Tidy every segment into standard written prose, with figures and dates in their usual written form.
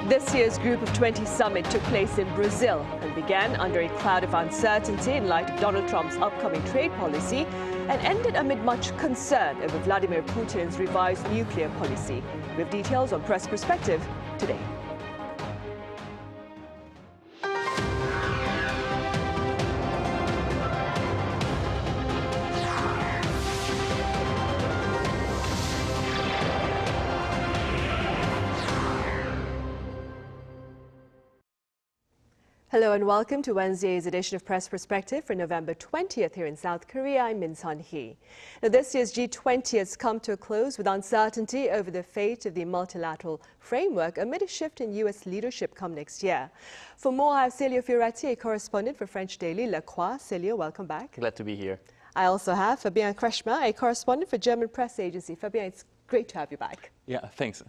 This year's Group of 20 summit took place in Brazil and began under a cloud of uncertainty in light of Donald Trump's upcoming trade policy and ended amid much concern over Vladimir Putin's revised nuclear policy. We have details on Press Perspective today. Hello and welcome to Wednesday's edition of Press Perspective for November 20th here in South Korea. I'm Min Sunhee. Now, this year's G20 has come to a close with uncertainty over the fate of the multilateral framework amid a shift in U.S. leadership come next year. For more, I have Celio Fioretti, a correspondent for French daily Croix. Celio, welcome back. Glad to be here. I also have Fabian Kretschmer, a correspondent for German press agency. Fabian, it's great to have you back. Yeah, thanks.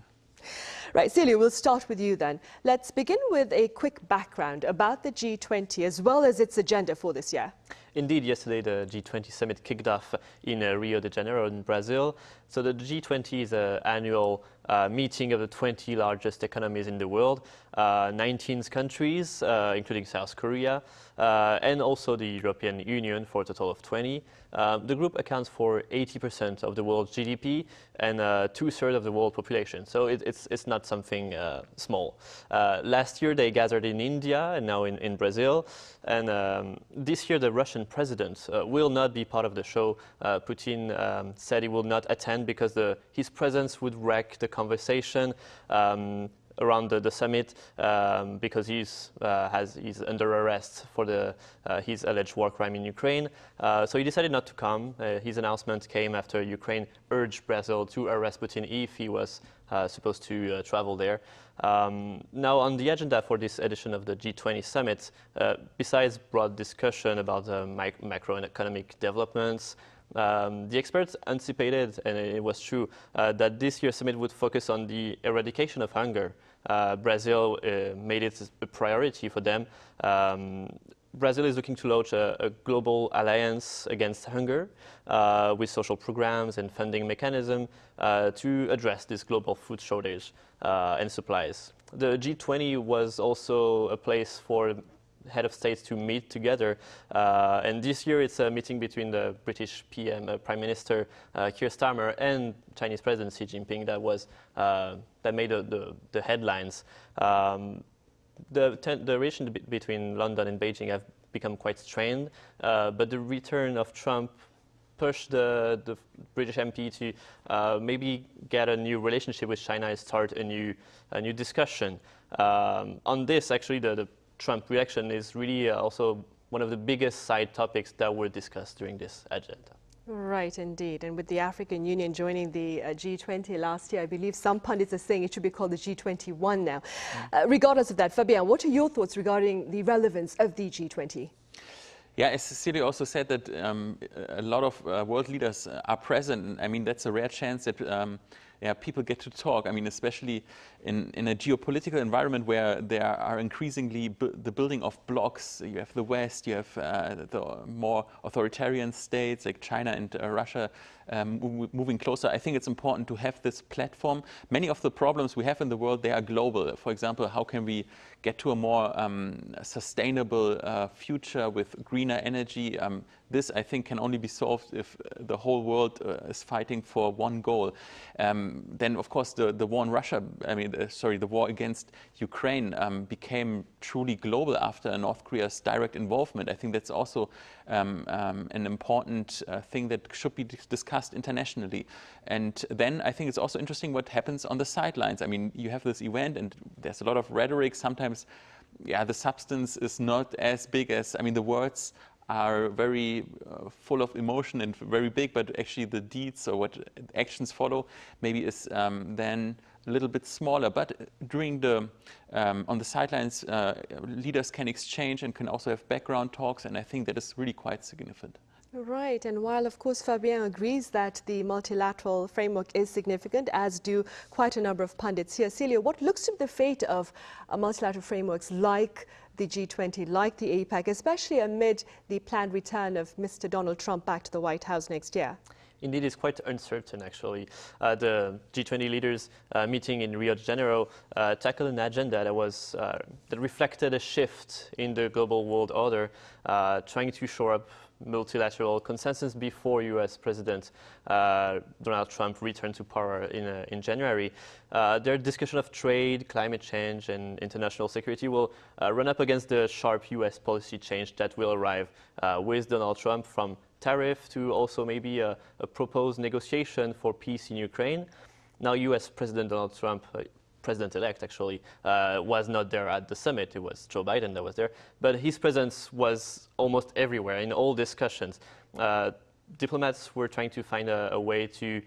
Right, Celio, we'll start with you then. Let's begin with a quick background about the G20 as well as its agenda for this year. Indeed, yesterday the G20 summit kicked off in Rio de Janeiro in Brazil. So the G20 is an annual meeting of the 20 largest economies in the world, 19 countries, including South Korea, and also the European Union for a total of 20. The group accounts for 80% of the world's GDP and 2/3 of the world population. So it's not something small. Last year they gathered in India and now in Brazil. And this year the Russian president will not be part of the show. Putin said he will not attend because his presence would wreck the conversation around the summit because he's under arrest for his alleged war crime in Ukraine. So he decided not to come. His announcement came after Ukraine urged Brazil to arrest Putin if he was supposed to travel there. Now, on the agenda for this edition of the G20 summit, besides broad discussion about macroeconomic developments, the experts anticipated, and it was true, that this year's summit would focus on the eradication of hunger. Brazil made it a priority for them. Brazil is looking to launch a global alliance against hunger with social programs and funding mechanism to address this global food shortage and supplies. The G20 was also a place for head of states to meet together, and this year it's a meeting between the British Prime Minister Keir Starmer and Chinese President Xi Jinping that made the headlines. The relation between London and Beijing have become quite strained, but the return of Trump pushed the British MP to maybe get a new relationship with China and start a new discussion. On this, actually, the Trump reaction is really also one of the biggest side topics that were discussed during this agenda. Right, indeed. And with the African Union joining the G20 last year, I believe some pundits are saying it should be called the G21 now. Regardless of that, Fabian, what are your thoughts regarding the relevance of the G20? Yeah, as Celio also said that a lot of world leaders are present. I mean, that's a rare chance that people get to talk. I mean, especially in a geopolitical environment where there are increasingly the building of blocks. You have the West, you have the more authoritarian states like China and Russia moving closer. I think it's important to have this platform. Many of the problems we have in the world, they are global. For example, how can we get to a more sustainable future with greener energy? This, I think, can only be solved if the whole world is fighting for one goal. Then, of course, the war in Russia, the war against Ukraine became truly global after North Korea's direct involvement. I think that's also an important thing that should be discussed internationally. And then I think it's also interesting what happens on the sidelines. I mean, you have this event and there's a lot of rhetoric. Sometimes, the substance is not as big as, the words are very full of emotion and very big, but actually the deeds or what actions follow maybe is then a little bit smaller. But during on the sidelines, leaders can exchange and can also have background talks, and I think that is really quite significant. Right, and while of course Fabian agrees that the multilateral framework is significant, as do quite a number of pundits here, Celio, what looks to be the fate of multilateral frameworks like the G20, like the APEC, especially amid the planned return of Mr. Donald Trump back to the White House next year? Indeed, it's quite uncertain, actually. The G20 leaders meeting in Rio de Janeiro tackled an agenda that reflected a shift in the global world order, trying to shore up multilateral consensus before U.S. President Donald Trump returned to power in January. Their discussion of trade, climate change, and international security will run up against the sharp U.S. policy change that will arrive with Donald Trump, from tariff to also maybe a proposed negotiation for peace in Ukraine. Now, U.S. President Donald Trump, President-elect actually, was not there at the summit. It was Joe Biden that was there. But his presence was almost everywhere in all discussions. Diplomats were trying to find a way to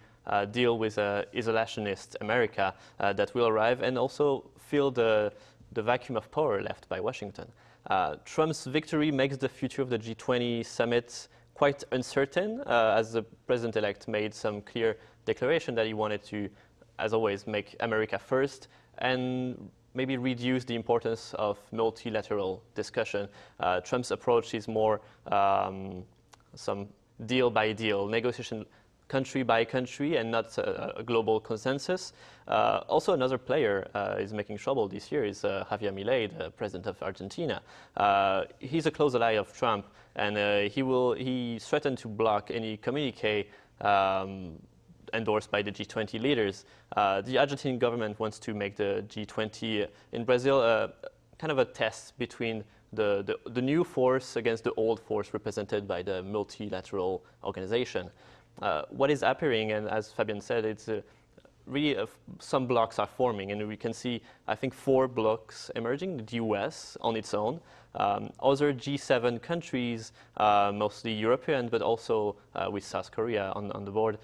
deal with isolationist America that will arrive and also fill the vacuum of power left by Washington. Trump's victory makes the future of the G20 summit quite uncertain, as the president-elect made some clear declaration that he wanted to, as always, make America first and maybe reduce the importance of multilateral discussion. Trump's approach is more some deal by deal, negotiation country by country, and not a global consensus. Also, another player is making trouble this year is Javier Milei, the president of Argentina. He's a close ally of Trump, and he threatened to block any communique endorsed by the G20 leaders. The Argentine government wants to make the G20 in Brazil kind of a test between the new force against the old force represented by the multilateral organization. What is appearing, and as Fabian said, it's really some blocks are forming, and we can see, I think, 4 blocks emerging. The US on its own, other G7 countries, mostly European, but also with South Korea on the board,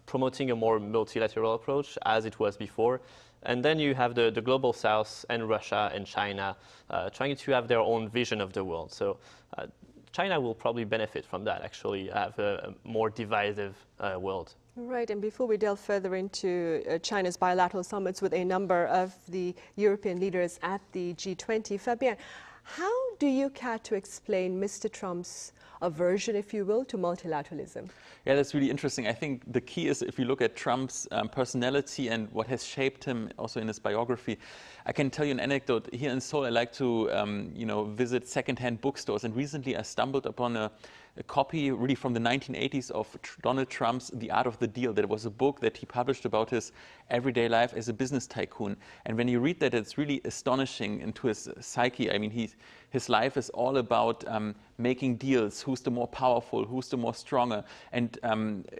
promoting a more multilateral approach as it was before. And then you have the global South and Russia and China trying to have their own vision of the world. So China will probably benefit from that, actually, have a more divisive world. Right, and before we delve further into China's bilateral summits with a number of the European leaders at the G20, Fabian, how do you care to explain Mr. Trump's aversion, if you will, to multilateralism? Yeah, that's really interesting. I think the key is, if you look at Trump's personality and what has shaped him also in his biography, I can tell you an anecdote. Here in Seoul, I like to visit secondhand bookstores, and recently I stumbled upon a copy really from the 1980s of Donald Trump's The Art of the Deal. That was a book that he published about his everyday life as a business tycoon. And when you read that, it's really astonishing into his psyche. I mean, his life is all about making deals. Who's the more powerful? Who's the more stronger? And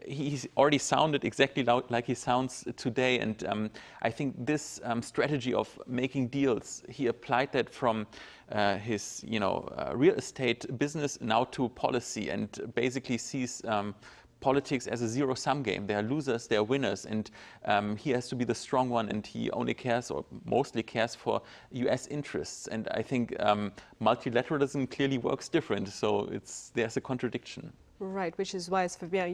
he's already sounded exactly like he sounds today. And I think this strategy of making deals, he applied that from his real estate business now to policy, and basically sees politics as a zero-sum game. There are losers, there are winners, and he has to be the strong one, and he only cares, or mostly cares, for US interests. And I think multilateralism clearly works different, so there's a contradiction. Right, which is why, as Fabian,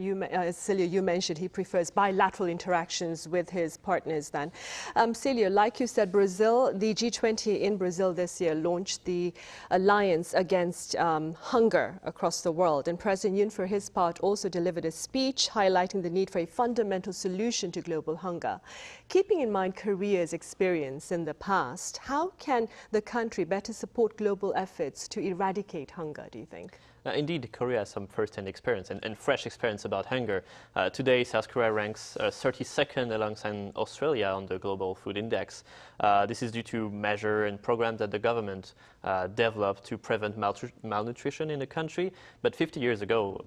Celio, you mentioned he prefers bilateral interactions with his partners then. Celio, like you said, Brazil, the G20 in Brazil this year launched the Alliance Against Hunger across the world. And President Yoon, for his part, also delivered a speech highlighting the need for a fundamental solution to global hunger. Keeping in mind Korea's experience in the past, how can the country better support global efforts to eradicate hunger, do you think? Indeed, Korea has some first-hand experience and fresh experience about hunger. Today, South Korea ranks 32nd alongside Australia on the Global Food Index. This is due to measures and programs that the government developed to prevent malnutrition in the country. But 50 years ago,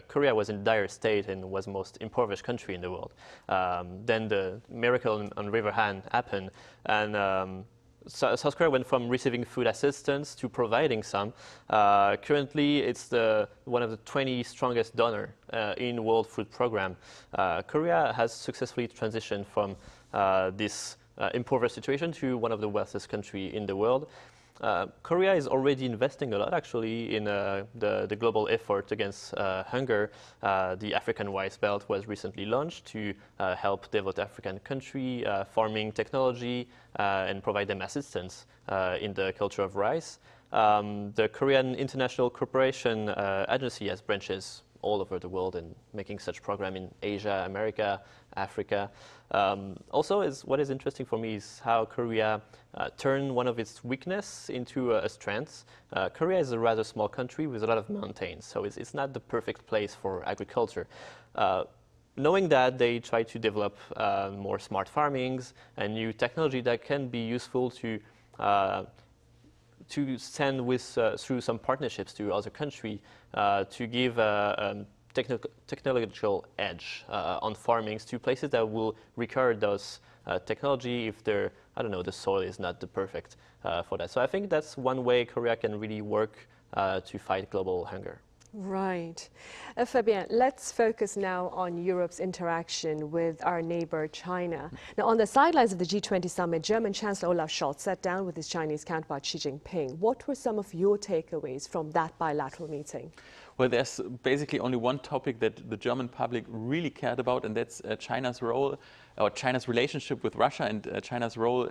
Korea was in dire state and was the most impoverished country in the world. Then the miracle on River Han happened, and South Korea went from receiving food assistance to providing some. Currently, it's one of the 20 strongest donors in World Food Program. Korea has successfully transitioned from this impoverished situation to one of the wealthiest countries in the world. Korea is already investing a lot, actually, in the global effort against hunger. The African Rice Belt was recently launched to help develop African country farming technology and provide them assistance in the culture of rice. The Korean International Cooperation Agency has branches all over the world and making such program in Asia, America, Africa. Also, what is interesting for me is how Korea turned one of its weakness into a strength. Korea is a rather small country with a lot of mountains, so it's not the perfect place for agriculture. Knowing that, they try to develop more smart farmings and new technology that can be useful to send through some partnerships to other countries to give a technological edge on farmings to places that will require those technology if the soil is not the perfect for that. So I think that's one way Korea can really work to fight global hunger. Right. Fabian, let's focus now on Europe's interaction with our neighbor China. Now, on the sidelines of the G20 summit, German Chancellor Olaf Scholz sat down with his Chinese counterpart Xi Jinping. What were some of your takeaways from that bilateral meeting? Well, there's basically only one topic that the German public really cared about, and that's China's role, or China's relationship with Russia and China's role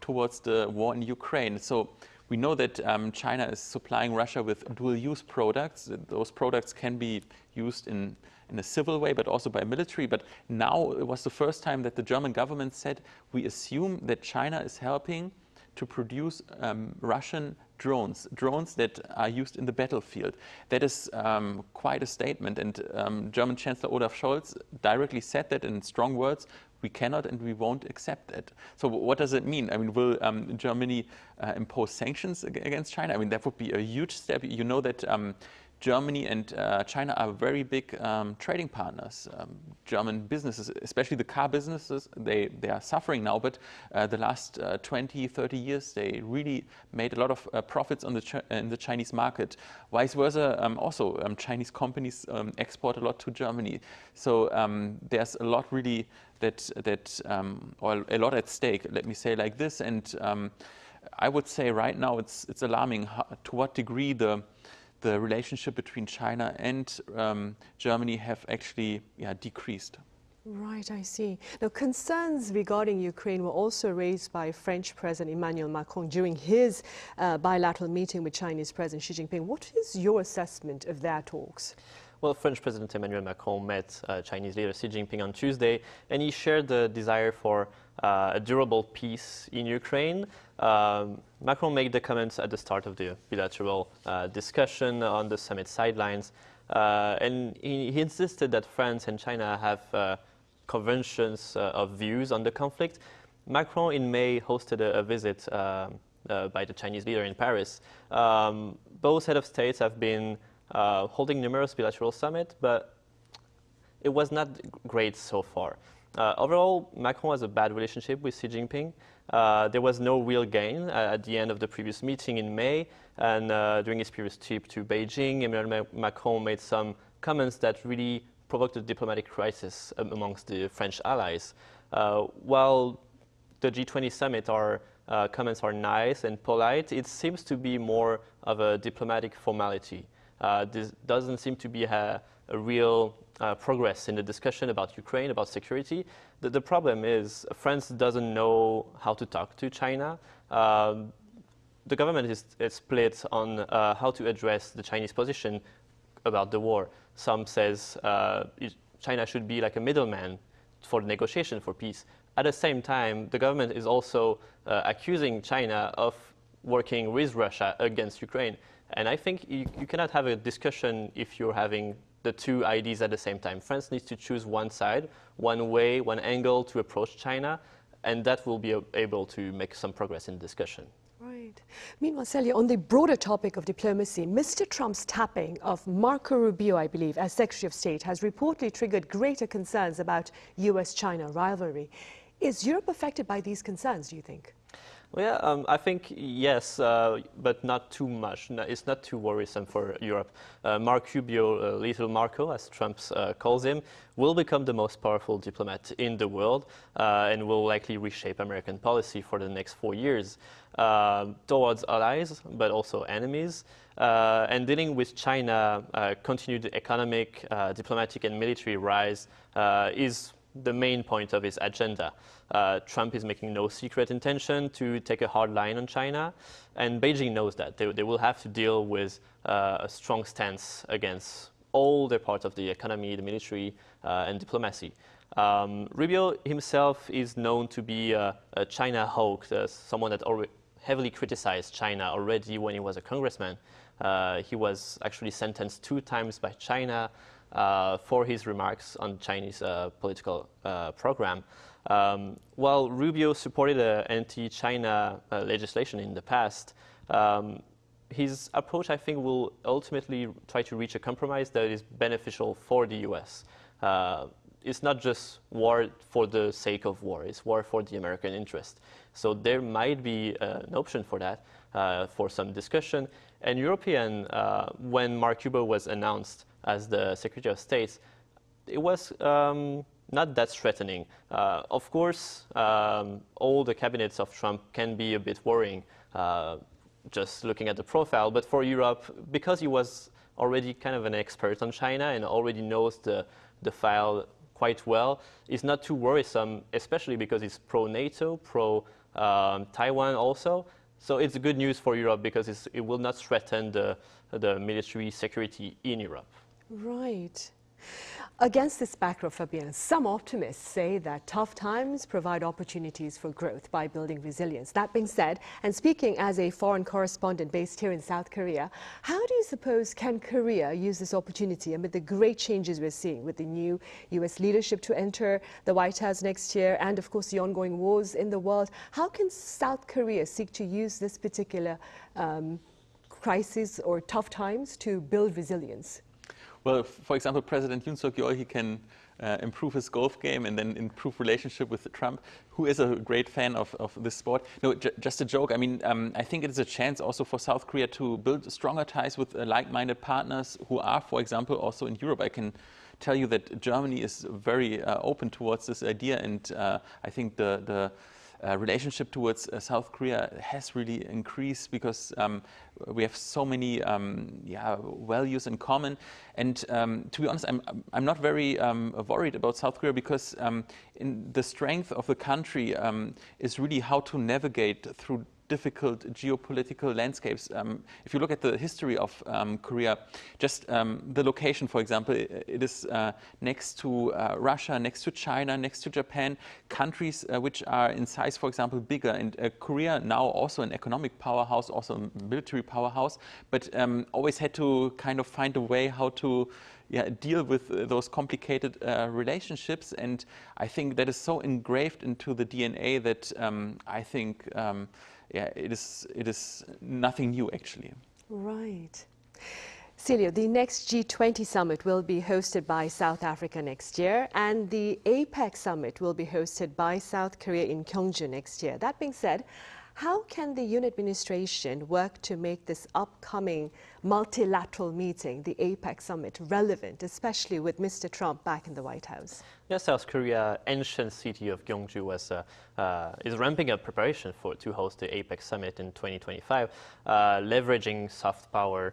towards the war in Ukraine. So we know that China is supplying Russia with dual-use products. Those products can be used in a civil way, but also by military. But now it was the first time that the German government said, we assume that China is helping to produce Russian drones that are used in the battlefield. That is quite a statement. And German Chancellor Olaf Scholz directly said that in strong words. We cannot and we won't accept it. So what does it mean? I mean, will Germany impose sanctions against China? I mean, that would be a huge step. You know that Germany and China are very big trading partners. German businesses, especially the car businesses, they are suffering now, but the last 20, 30 years, they really made a lot of profits on in the Chinese market. Vice versa, also Chinese companies export a lot to Germany. So there's a lot really or a lot at stake, let me say like this. And I would say right now it's alarming to what degree the relationship between China and Germany have actually decreased. Right, I see. Now, concerns regarding Ukraine were also raised by French President Emmanuel Macron during his bilateral meeting with Chinese President Xi Jinping. What is your assessment of their talks? Well, French President Emmanuel Macron met Chinese leader Xi Jinping on Tuesday, and he shared the desire for a durable peace in Ukraine. Macron made the comments at the start of the bilateral discussion on the summit sidelines, and he insisted that France and China have convergence of views on the conflict. Macron in May hosted a visit by the Chinese leader in Paris. Both heads of states have been holding numerous bilateral summits, but it was not great so far. Overall, Macron has a bad relationship with Xi Jinping. There was no real gain at the end of the previous meeting in May, and during his previous trip to Beijing, Emmanuel Macron made some comments that really provoked a diplomatic crisis amongst the French allies. While the G20 summit comments are nice and polite, it seems to be more of a diplomatic formality. This doesn't seem to be a real progress in the discussion about Ukraine, about security. The problem is France doesn't know how to talk to China. The government is split on how to address the Chinese position about the war. Some says China should be like a middleman for the negotiation for peace. At the same time, the government is also accusing China of working with Russia against Ukraine. And I think you cannot have a discussion if you're having the two ideas at the same time. France needs to choose one side, one way, one angle to approach China, and that will be able to make some progress in the discussion. Right. Meanwhile, Celio, on the broader topic of diplomacy, Mr. Trump's tapping of Marco Rubio, I believe, as Secretary of State has reportedly triggered greater concerns about US-China rivalry. Is Europe affected by these concerns, do you think? Well, yeah, I think yes, but not too much. No, it's not too worrisome for Europe. Marco Rubio, Little Marco, as Trump calls him, will become the most powerful diplomat in the world and will likely reshape American policy for the next 4 years towards allies, but also enemies. And dealing with China, continued economic, diplomatic, and military rise is the main point of his agenda. Trump is making no secret intention to take a hard line on China, and Beijing knows that. They will have to deal with a strong stance against all the parts of the economy, the military, and diplomacy. Rubio himself is known to be a China hawk, someone that heavily criticized China already when he was a congressman. He was actually sentenced 2 times by China for his remarks on Chinese political program. While Rubio supported anti-China legislation in the past, his approach, I think, will ultimately try to reach a compromise that is beneficial for the US. It's not just war for the sake of war, it's war for the American interest. So there might be an option for that, for some discussion. And European, when Mark Rubio was announced as the Secretary of State, it was not that threatening. Of course, all the cabinets of Trump can be a bit worrying, just looking at the profile. But for Europe, because he was already kind of an expert on China and already knows the file quite well, it's not too worrisome, especially because it's pro-NATO, pro-Taiwan also. So it's good news for Europe because it will not threaten the military security in Europe. Right. Against this backdrop, Fabian, some optimists say that tough times provide opportunities for growth by building resilience. That being said, and speaking as a foreign correspondent based here in South Korea, how do you suppose can Korea use this opportunity amid the great changes we're seeing with the new US leadership to enter the White House next year and, of course, the ongoing wars in the world? How can South Korea seek to use this particular crisis or tough times to build resilience? Well, for example, President Yoon Suk-yeol, he can improve his golf game and then improve relationship with Trump, who is a great fan of this sport. No, just a joke. I mean, I think it is a chance also for South Korea to build stronger ties with like-minded partners who are, for example, also in Europe. I can tell you that Germany is very open towards this idea, and I think the relationship towards South Korea has really increased because we have so many values in common. And to be honest, I'm not very worried about South Korea because in the strength of the country is really how to navigate through difficult geopolitical landscapes. If you look at the history of Korea, just the location, for example, it is next to Russia, next to China, next to Japan, countries which are in size, for example, bigger. And Korea now also an economic powerhouse, also a military powerhouse, but always had to kind of find a way how to deal with those complicated relationships. And I think that is so engraved into the DNA that I think it is nothing new, actually. Right. Celio, the next G20 summit will be hosted by South Africa next year, and the APEC summit will be hosted by South Korea in Gyeongju next year. That being said, how can the Yoon administration work to make this upcoming multilateral meeting, the APEC summit, relevant, especially with Mr. Trump back in the White House? Yes, South Korea, ancient city of Gyeongju, is ramping up preparation to host the APEC summit in 2025, leveraging soft power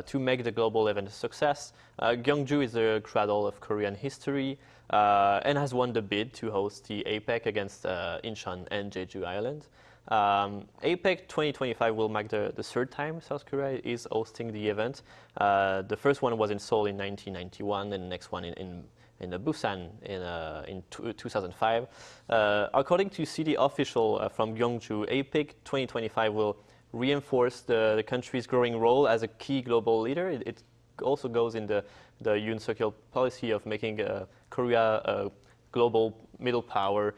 to make the global event a success. Gyeongju is the cradle of Korean history and has won the bid to host the APEC against Incheon and Jeju Island. APEC 2025 will mark the 3rd time South Korea is hosting the event. The first one was in Seoul in 1991, and the next one in Busan in 2005. According to city official from Gyeongju, APEC 2025 will reinforce the country's growing role as a key global leader. It also goes in the Yoon Suk-yeol policy of making Korea a global middle power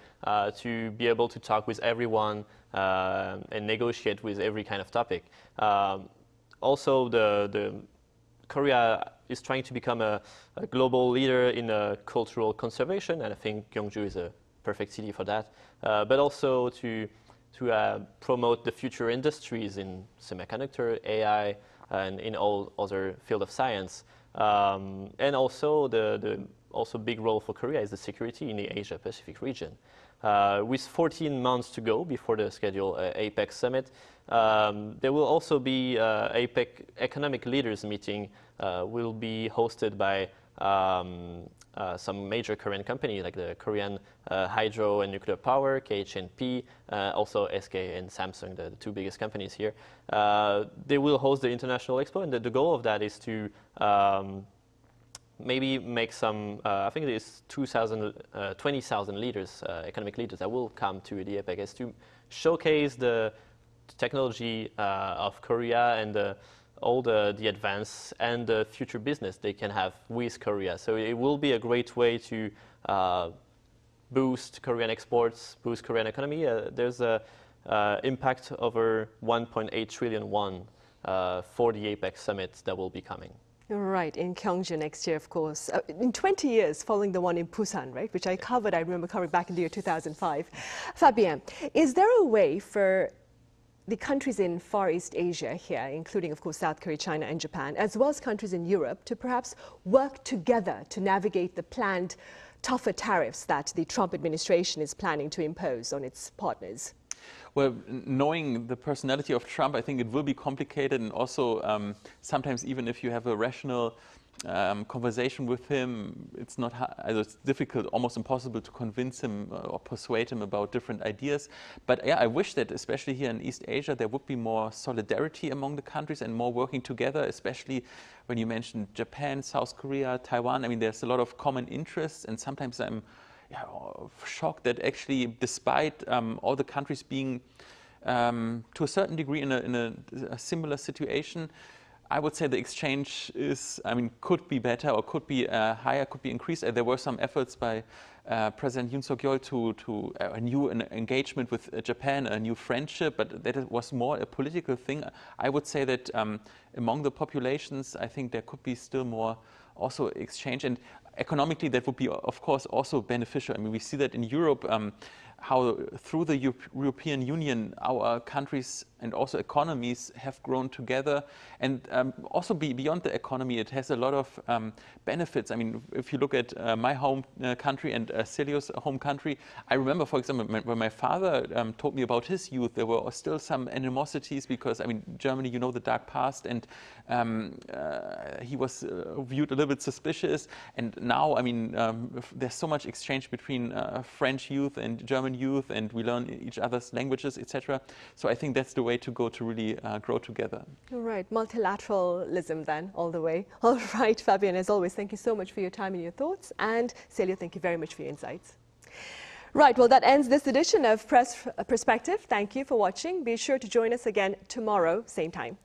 to be able to talk with everyone and negotiate with every kind of topic. Also, the Korea is trying to become a global leader in cultural conservation, and I think Gyeongju is a perfect city for that. But also to promote the future industries in semiconductor, AI, and in all other field of science. And also the big role for Korea is the security in the Asia-Pacific region. With 14 months to go before the scheduled APEC summit, there will also be APEC economic leaders meeting will be hosted by some major Korean companies like the Korean Hydro and Nuclear Power, KHNP, also SK and Samsung, the two biggest companies here. They will host the International Expo, and the goal of that is to maybe make some, I think there's 20,000 leaders, economic leaders that will come to the APEC, to showcase the technology of Korea and all the advance and the future business they can have with Korea. So it will be a great way to boost Korean exports, boost Korean economy. There's a impact over 1.8 trillion won for the APEC summit that will be coming. Right, in Gyeongju next year, of course. In 20 years following the one in Busan, right, which I covered, I remember covering back in the year 2005. Fabian, is there a way for the countries in Far East Asia here, including, of course, South Korea, China, and Japan, as well as countries in Europe, to perhaps work together to navigate the planned tougher tariffs that the Trump administration is planning to impose on its partners? Well, knowing the personality of Trump, I think it will be complicated, and also sometimes even if you have a rational conversation with him, it's difficult, almost impossible to convince him or persuade him about different ideas. But yeah, I wish that especially here in East Asia there would be more solidarity among the countries and more working together, especially when you mentioned Japan, South Korea, Taiwan. I mean, there's a lot of common interests, and sometimes I'm shocked that actually, despite all the countries being to a certain degree in a similar situation, I would say the exchange could be better, or could be higher, could be increased. There were some efforts by President Yoon Suk-yeol to a new engagement with Japan, a new friendship, but that was more a political thing. I would say that among the populations, I think there could be still more also exchange, and economically that would be, of course, also beneficial. I mean, we see that in Europe, how through the European Union our countries and also economies have grown together, and also beyond the economy it has a lot of benefits. I mean, if you look at my home country and Celio's home country, I remember, for example, when my father told me about his youth, there were still some animosities because, I mean, Germany, you know, the dark past, and he was viewed a little bit suspicious. And now, I mean, there's so much exchange between French youth and German youth, and we learn each other's languages, etc. So I think that's the way to go to really grow together. All right, multilateralism then, all the way. All right, Fabian, as always, thank you so much for your time and your thoughts. And Celio, thank you very much for your insights. Right, well, that ends this edition of Press Perspective. Thank you for watching. Be sure to join us again tomorrow, same time.